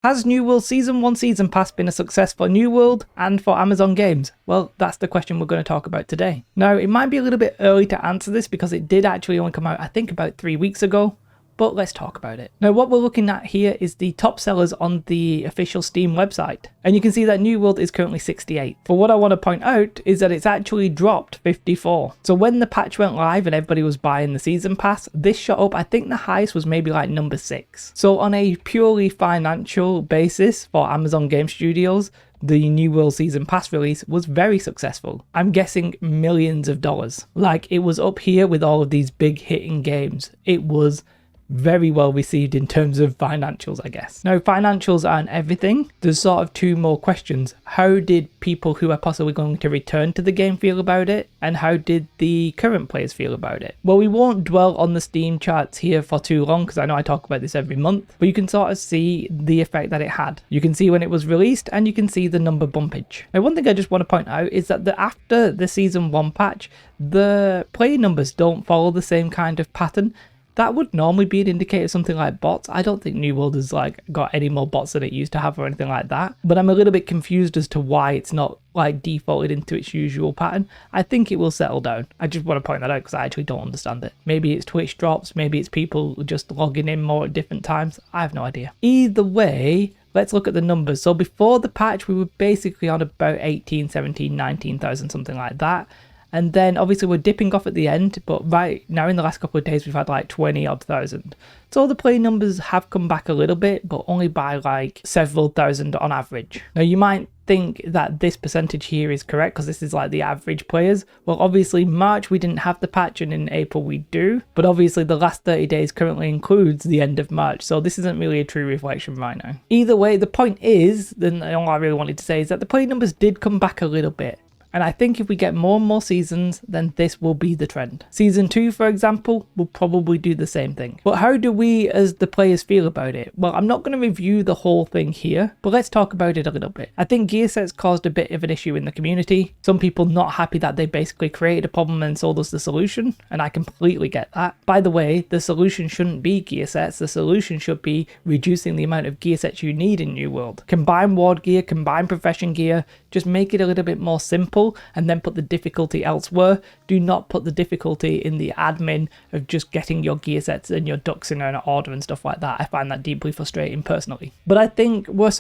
Has New World Season 1 Season Pass been a success for New World and for Amazon Games? Well, that's the question we're going to talk about today. Now, it might be a little bit early to answer this because it did actually only come out, I think, about 3 weeks ago. But let's talk about it. Now, what we're looking at here is the top sellers on the official Steam website. And you can see that New World is currently 68. But what I want to point out is that it's actually dropped 54. So when the patch went live and everybody was buying the season pass, this shot up. I think the highest was maybe like number 6. So on a purely financial basis for Amazon Game Studios, the New World Season Pass release was very successful. I'm guessing millions of dollars. Like, it was up here with all of these big hitting games. It was very well received in terms of financials, I guess. Now, financials aren't everything. There's sort of 2 more questions. How did people who are possibly going to return to the game feel about it? And how did the current players feel about it? Well, we won't dwell on the Steam charts here for too long because I know I talk about this every month, but you can sort of see the effect that it had. You can see when it was released and you can see the number bumpage. Now, one thing I just want to point out is that after the Season 1 patch, the player numbers don't follow the same kind of pattern. That would normally be an indicator of something like bots. I don't think New World has got any more bots than it used to have or anything like that. But I'm a little bit confused as to why it's not defaulted into its usual pattern. I think it will settle down. I just want to point that out because I actually don't understand it. Maybe it's Twitch drops, maybe it's people just logging in more at different times. I have no idea. Either way, let's look at the numbers. So before the patch, we were basically on about 18, 17, 19,000, something like that. And then obviously we're dipping off at the end, but right now in the last couple of days we've had like 20 odd thousand. So the play numbers have come back a little bit, but only by like several thousand on average. Now you might think that this percentage here is correct because this is like the average players. Well, obviously March we didn't have the patch and in April we do, but obviously the last 30 days currently includes the end of March, so this isn't really a true reflection right now. Either way, the point is, then all I really wanted to say is that the play numbers did come back a little bit. And I think if we get more and more seasons, then this will be the trend. Season 2, for example, will probably do the same thing. But how do we as the players feel about it? Well, I'm not going to review the whole thing here, but let's talk about it a little bit. I think gear sets caused a bit of an issue in the community. Some people not happy that they basically created a problem and sold us the solution, and I completely get that. By the way, the solution shouldn't be gear sets. The solution should be reducing the amount of gear sets you need in New World. Combine ward gear, combine profession gear, just make it a little bit more simple and then put the difficulty elsewhere. Do not put the difficulty in the admin of just getting your gear sets and your ducks in an order and stuff like that. I find that deeply frustrating personally. But I think we're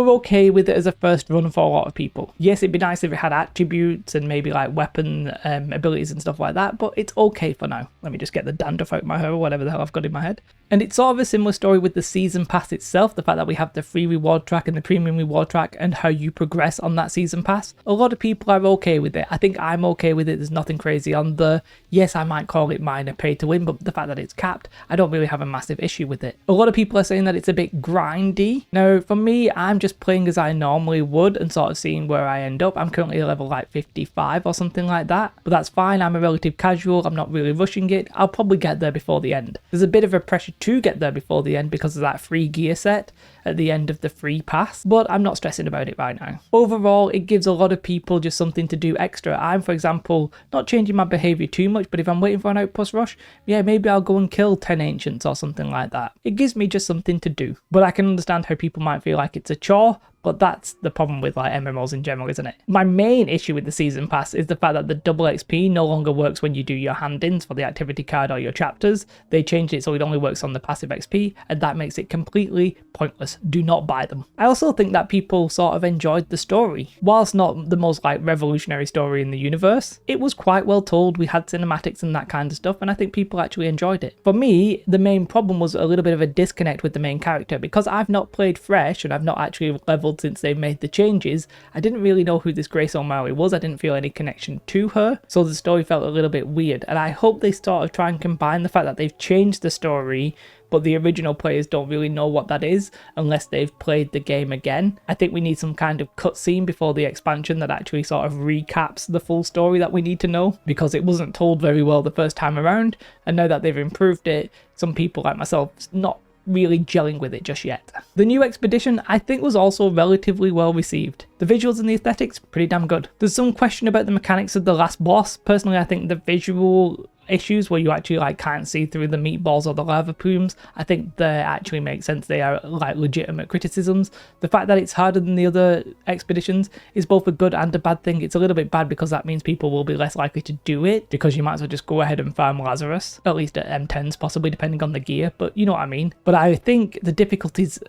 okay with it as a first run for a lot of people. Yes, it'd be nice if it had attributes and maybe like weapon abilities and stuff like that, but it's okay for now. Let me just get the dandruff out of my hair or whatever the hell I've got in my head. And it's sort of a similar story with the season pass itself, the fact that we have the free reward track and the premium reward track and how you progress on that season pass. A lot of people are okay with it. I think I'm okay with it. There's nothing crazy on the, yes, I might call it minor pay to win, but the fact that it's capped, I don't really have a massive issue with it. A lot of people are saying that it's a bit grindy. Now, for me, I'm just playing as I normally would and sort of seeing where I end up. I'm currently at level like 55 or something like that, but that's fine. I'm a relative casual. I'm not really rushing it. I'll probably get there before the end. There's a bit of a pressure to get there before the end because of that free gear set at the end of the free pass, but I'm not stressing about it right now. Overall, it gives a lot of people just something to do extra. I'm, for example, not changing my behavior too much, but if I'm waiting for an outpost rush, yeah, maybe I'll go and kill 10 ancients or something like that. It gives me just something to do. But I can understand how people might feel like it's a chore, but that's the problem with like MMOs in general, isn't it? My main issue with the season pass is the fact that the double XP no longer works when you do your hand-ins for the activity card or your chapters. They changed it so it only works on the passive XP, and that makes it completely pointless. Do not buy them. I also think that people sort of enjoyed the story. Whilst not the most like revolutionary story in the universe, it was quite well told. We had cinematics and that kind of stuff, and I think people actually enjoyed it. For me, the main problem was a little bit of a disconnect with the main character. Because I've not played fresh and I've not actually leveled since they made the changes, I didn't really know who this Grace O'Malley was. I didn't feel any connection to her, so the story felt a little bit weird, and I hope they sort of try and combine the fact that they've changed the story but the original players don't really know what that is unless they've played the game again. I think we need some kind of cutscene before the expansion that actually sort of recaps the full story that we need to know, because it wasn't told very well the first time around, and now that they've improved it, some people like myself not really gelling with it just yet. The new expedition I think was also relatively well received. The visuals and the aesthetics, pretty damn good. There's some question about the mechanics of the last boss. Personally, I think the visual issues where you actually like can't see through the meatballs or the lava plumes, I think they actually make sense. They are like legitimate criticisms. The fact that it's harder than the other expeditions is both a good and a bad thing. It's a little bit bad because that means people will be less likely to do it, because you might as well just go ahead and farm Lazarus, at least at M10s possibly, depending on the gear, but you know what I mean. But I think the difficulties,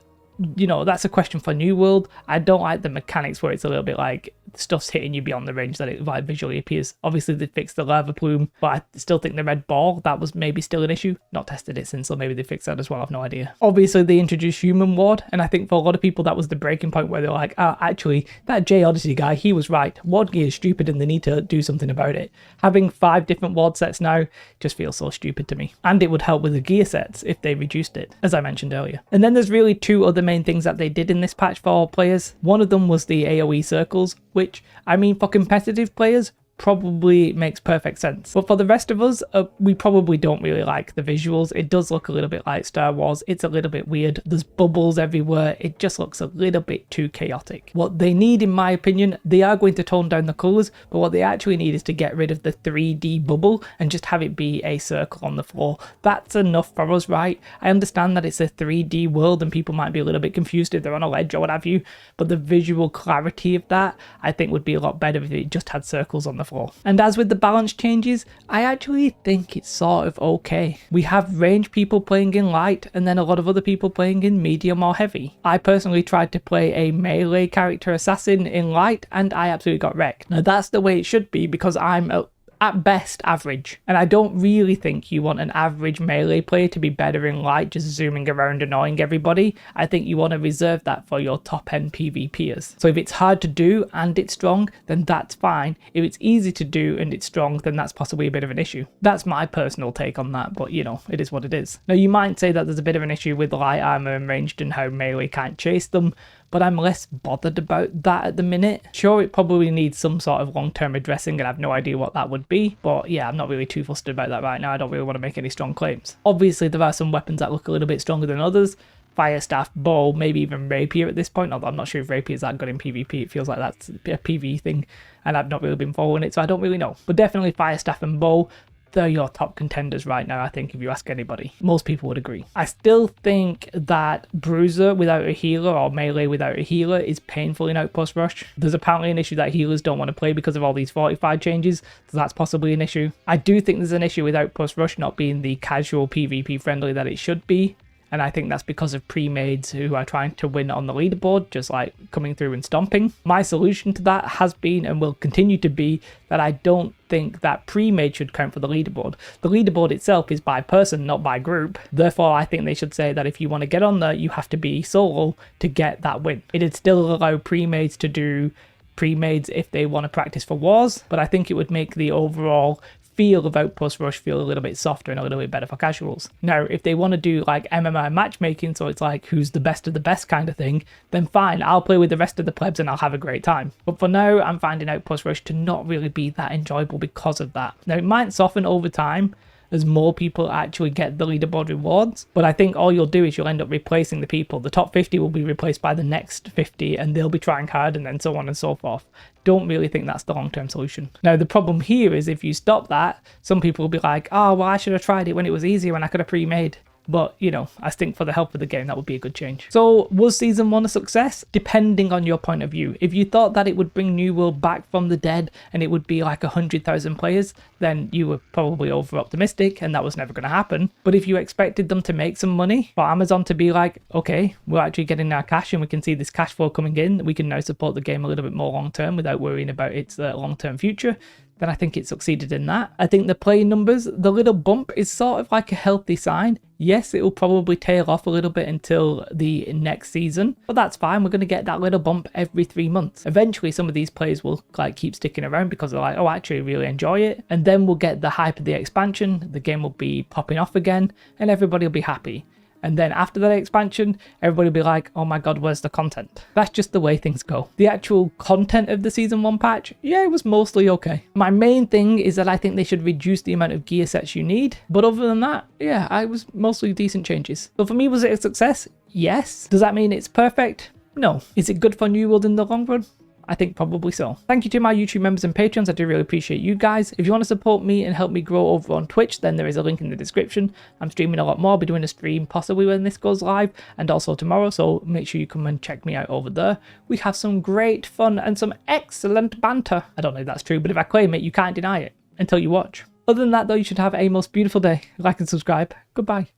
you know, that's a question for New World. I don't like the mechanics where it's a little bit like stuff's hitting you beyond the range that it like visually appears. Obviously they fixed the lava plume, but I still think the red ball, that was maybe still an issue. Not tested it since, so maybe they fixed that as well, I've no idea. Obviously they introduced human ward, and I think for a lot of people that was the breaking point where they're like, oh, actually that J Odyssey guy, he was right. Ward gear is stupid and they need to do something about it. Having 5 different ward sets now just feels so stupid to me. And it would help with the gear sets if they reduced it, as I mentioned earlier. And then there's really 2 other main things that they did in this patch for players. One of them was the AoE circles, which, I mean, for competitive players, probably makes perfect sense. But for the rest of us, we probably don't really like the visuals. It does look a little bit like Star Wars. It's a little bit weird. There's bubbles everywhere. It just looks a little bit too chaotic. What they need, in my opinion, they are going to tone down the colours, but what they actually need is to get rid of the 3D bubble and just have it be a circle on the floor. That's enough for us, right? I understand that it's a 3D world and people might be a little bit confused if they're on a ledge or what have you, but the visual clarity of that, I think, would be a lot better if it just had circles on the floor. And as with the balance changes, I actually think it's sort of okay. We have range people playing in light and then a lot of other people playing in medium or heavy. I personally tried to play a melee character assassin in light and I absolutely got wrecked. Now that's the way it should be, because I'm at best average, and I don't really think you want an average melee player to be better in light, just zooming around annoying everybody. I think you want to reserve that for your top end PvPers. So if it's hard to do and it's strong, then that's fine. If it's easy to do and it's strong, then that's possibly a bit of an issue. That's my personal take on that, but you know, it is what it is. Now you might say that there's a bit of an issue with light armor and ranged and how melee can't chase them, but I'm less bothered about that at the minute. Sure, it probably needs some sort of long-term addressing and I have no idea what that would be, but yeah, I'm not really too fussed about that right now. I don't really want to make any strong claims. Obviously, there are some weapons that look a little bit stronger than others. Fire staff, bow, maybe even rapier at this point, although I'm not sure if rapier is that good in PvP. It feels like that's a PvE thing and I've not really been following it, so I don't really know. But definitely fire staff and bow, they're your top contenders right now, I think, if you ask anybody. Most people would agree. I still think that Bruiser without a healer or melee without a healer is painful in Outpost Rush. There's apparently an issue that healers don't want to play because of all these fortified changes, so that's possibly an issue. I do think there's an issue with Outpost Rush not being the casual PvP friendly that it should be. And I think that's because of pre-mades who are trying to win on the leaderboard, just like coming through and stomping. My solution to that has been and will continue to be that I don't think that pre-made should count for the leaderboard. The leaderboard itself is by person, not by group. Therefore, I think they should say that if you want to get on there, you have to be solo to get that win. It'd still allow pre-mades to do pre-mades if they want to practice for wars, but I think it would make the overall feel of Outpost Rush feel a little bit softer and a little bit better for casuals. Now, if they want to do like MMR matchmaking, so it's like who's the best of the best kind of thing, then fine, I'll play with the rest of the plebs and I'll have a great time. But for now, I'm finding Outpost Rush to not really be that enjoyable because of that. Now, it might soften over time as more people actually get the leaderboard rewards, but I think all you'll do is you'll end up replacing the people. The top 50 will be replaced by the next 50 and they'll be trying hard and then so on and so forth. Don't really think that's the long-term solution. Now, the problem here is if you stop that, some people will be like, oh, well, I should have tried it when it was easier when I could have pre-made. But, you know, I think for the health of the game, that would be a good change. So, was Season 1 a success? Depending on your point of view. If you thought that it would bring New World back from the dead and it would be like 100,000 players, then you were probably over-optimistic and that was never going to happen. But if you expected them to make some money, for Amazon to be like, okay, we're actually getting our cash and we can see this cash flow coming in, we can now support the game a little bit more long-term without worrying about its long-term future, then I think it succeeded in that. I think the play numbers, the little bump is sort of like a healthy sign. Yes, it will probably tail off a little bit until the next season, but that's fine. We're going to get that little bump every 3 months. Eventually, some of these players will like keep sticking around because they're like, oh, I actually really enjoy it. And then we'll get the hype of the expansion. The game will be popping off again and everybody will be happy. And then after that expansion, everybody will be like, oh my god, where's the content? That's just the way things go. The actual content of the Season 1 patch, yeah, it was mostly okay. My main thing is that I think they should reduce the amount of gear sets you need. But other than that, yeah, it was mostly decent changes. So for me, was it a success? Yes. Does that mean it's perfect? No. Is it good for New World in the long run? I think probably so. Thank you to my YouTube members and patrons. I do really appreciate you guys. If you want to support me and help me grow over on Twitch, then there is a link in the description. I'm streaming a lot more. I'll be doing a stream possibly when this goes live and also tomorrow, so make sure you come and check me out over there. We have some great fun and some excellent banter. I don't know if that's true, but if I claim it, you can't deny it until you watch. Other than that though, you should have a most beautiful day. Like and subscribe. Goodbye.